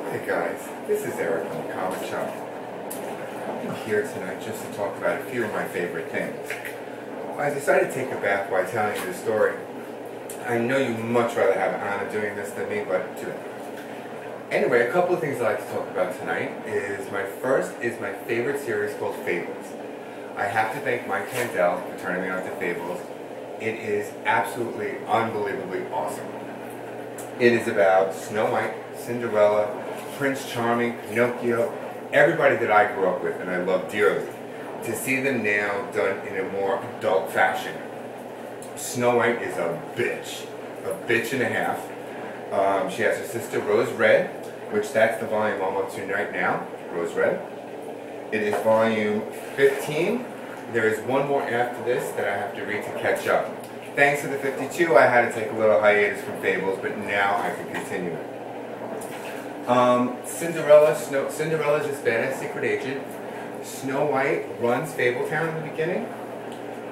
Hey guys, this is Eric from the Comic Shop. I'm here tonight just to talk about a few of my favorite things. I decided to take a bath while telling you the story. I know you much rather have Anna doing this than me, but do it. Anyway, a couple of things I'd like to talk about tonight is my first is my favorite series called Fables. I have to thank Mike Candell for turning me on to Fables. It is absolutely unbelievably awesome. It is about Snow White, Cinderella, Prince Charming, Pinocchio, everybody that I grew up with and I love dearly. To see them now done in a more adult fashion. Snow White is a bitch and a half. She has her sister Rose Red, which that's the volume I'm up to right now, Rose Red. It is volume 15. There is one more after this that I have to read to catch up. Thanks to the 52, I had to take a little hiatus from Fables, but now I can continue it. Cinderella's this badass secret agent. Snow White runs Fabletown in the beginning.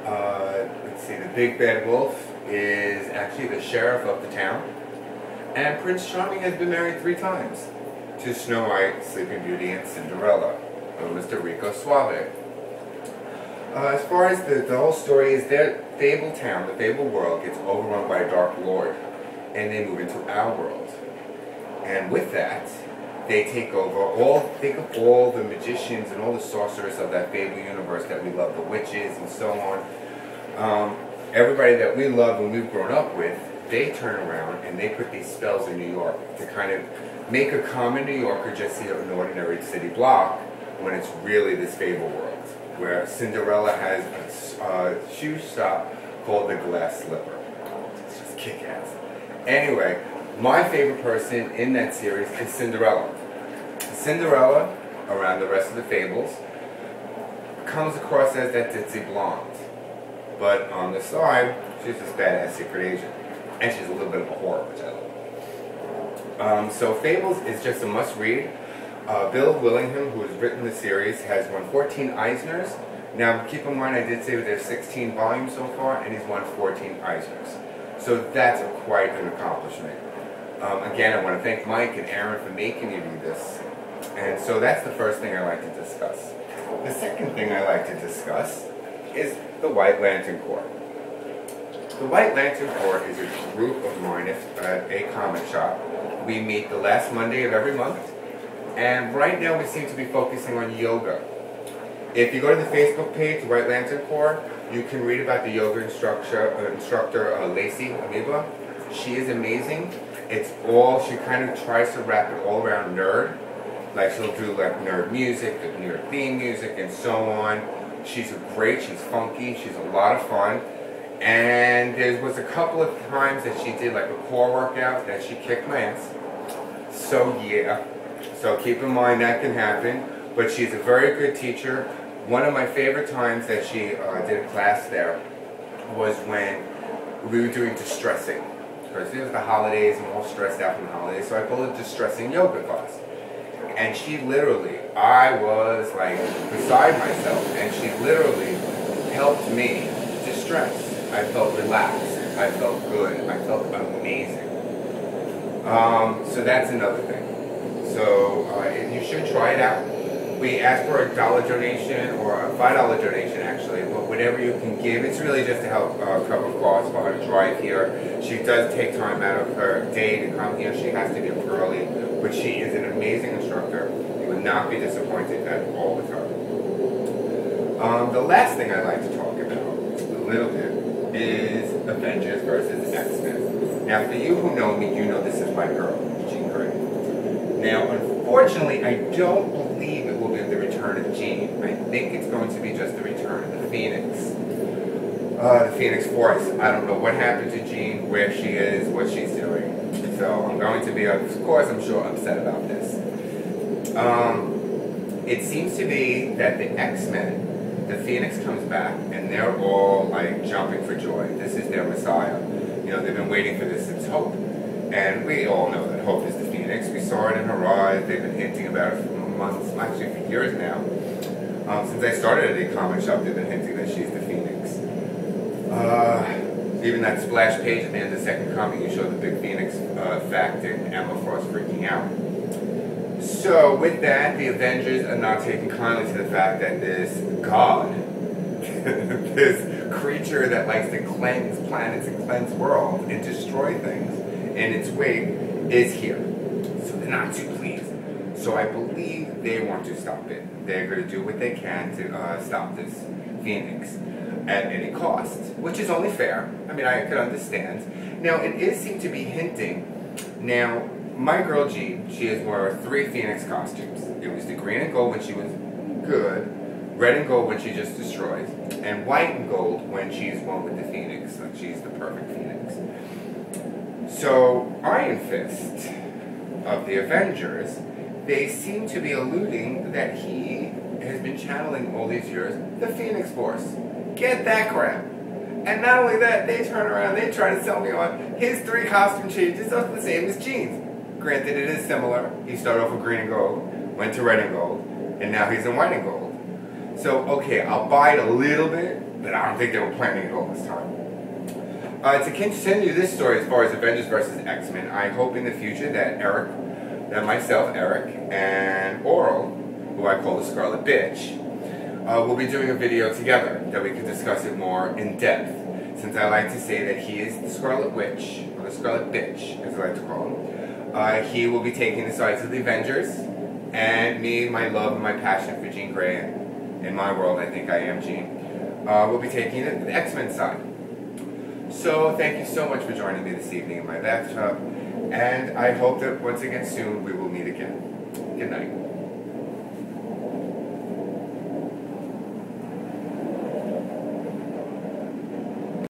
Let's see, the big bad wolf is actually the sheriff of the town. And Prince Charming has been married 3 times to Snow White, Sleeping Beauty, and Cinderella, Mr. Rico Suave. As far as the whole story is that Fabletown, the Fable world, gets overrun by a dark lord, and they move into our world. And with that, they take over think of all the magicians and all the sorcerers of that Fable universe that we love, the witches and so on. Everybody that we love and we've grown up with, they turn around and they put these spells in New York to kind of make a common New Yorker just see an ordinary city block when it's really this Fable world, where Cinderella has a shoe shop called the Glass Slipper. It's just kick-ass. Anyway, my favorite person in that series is Cinderella. Cinderella, around the rest of the Fables, comes across as that ditzy blonde. But on the side, she's this badass secret agent. And she's a little bit of a whore, which I love. So Fables is just a must-read. Bill Willingham, who has written the series, has won 14 Eisners. Now, keep in mind, I did say that there's 16 volumes so far, and he's won 14 Eisners. So that's quite an accomplishment. Again, I want to thank Mike and Aaron for making me read this. And so that's the first thing I like to discuss. The second thing I like to discuss is the White Lantern Corps. The White Lantern Corps is a group of mine at a comic shop. We meet the last Monday of every month. And right now we seem to be focusing on yoga. If you go to the Facebook page, the White Lantern Corps, you can read about the yoga instructor Lacey Amoeba. She is amazing. She kind of tries to wrap it all around nerd. Like she'll do like nerd music, the nerd theme music, and so on. She's she's funky, she's a lot of fun. And there was a couple of times that she did like a core workout that she kicked my ass. So yeah, so keep in mind that can happen. But she's a very good teacher. One of my favorite times that she did a class there was when we were doing distressing. Because it was the holidays and we're all stressed out from the holidays, so I called it distressing yoga class. And she literally, I was like beside myself, and she literally helped me distress. I felt relaxed, I felt good, I felt amazing. So that's another thing. So you should try it out. We ask for a $1 donation, or a $5 donation actually, but whatever you can give, it's really just to help cover costs for her to drive here. She does take time out of her day to come here. She has to get up early, but she is an amazing instructor. You would not be disappointed at all with her. The last thing I'd like to talk about a little bit is Avengers versus X-Men. Now, for you who know me, you know this is my girl, Jean Grey. Now, unfortunately, I don't believe it will be the return of Jean. I think it's going to be just the return of the Phoenix. The Phoenix Force. I don't know what happened to Jean, where she is, what she's doing. So I'm going to be, of course, I'm sure upset about this. It seems to be that the X-Men, the Phoenix comes back, and they're all like jumping for joy. This is their Messiah. You know, they've been waiting for this since Hope. And we all know that Hope is the Phoenix. We saw it in her eyes. They've been hinting about it for months, actually for years now. Since I started at a comic shop, they've been hinting that she's the Phoenix. Even that splash page at the end of the second comic, you show the big Phoenix fact and Emma Frost freaking out. So with that, the Avengers are not taking kindly to the fact that this god, this creature that likes to cleanse planets and cleanse worlds and destroy things in its wake, is here. So they're not too pleased. So I believe they want to stop it. They're going to do what they can to stop this Phoenix at any cost, which is only fair. I mean, I could understand. Now, it is seem to be hinting. Now, my girl G, she has wore 3 Phoenix costumes. It was the green and gold when she was good, red and gold when she just destroys, and white and gold when she's one with the Phoenix, like she's the perfect Phoenix. So, Iron Fist of the Avengers, they seem to be alluding that he has been channeling all these years the Phoenix Force. Get that crap. And not only that, they turn around, they try to sell me on his 3 costume changes are the same as Gene's. Granted, it is similar. He started off with green and gold, went to red and gold, and now he's in white and gold. So, okay, I'll buy it a little bit, but I don't think they were planning it all this time. To continue this story as far as Avengers versus X-Men, I hope in the future that myself, Eric, and Oral, who I call the Scarlet Bitch, we'll be doing a video together that we can discuss it more in depth. Since I like to say that he is the Scarlet Witch, or the Scarlet Bitch, as I like to call him, he will be taking the sides of the Avengers, and me, my love, and my passion for Jean Grey, in my world, I think I am Jean, will be taking the X-Men side. So, thank you so much for joining me this evening in my bathtub, and I hope that once again soon we will meet again. Good night.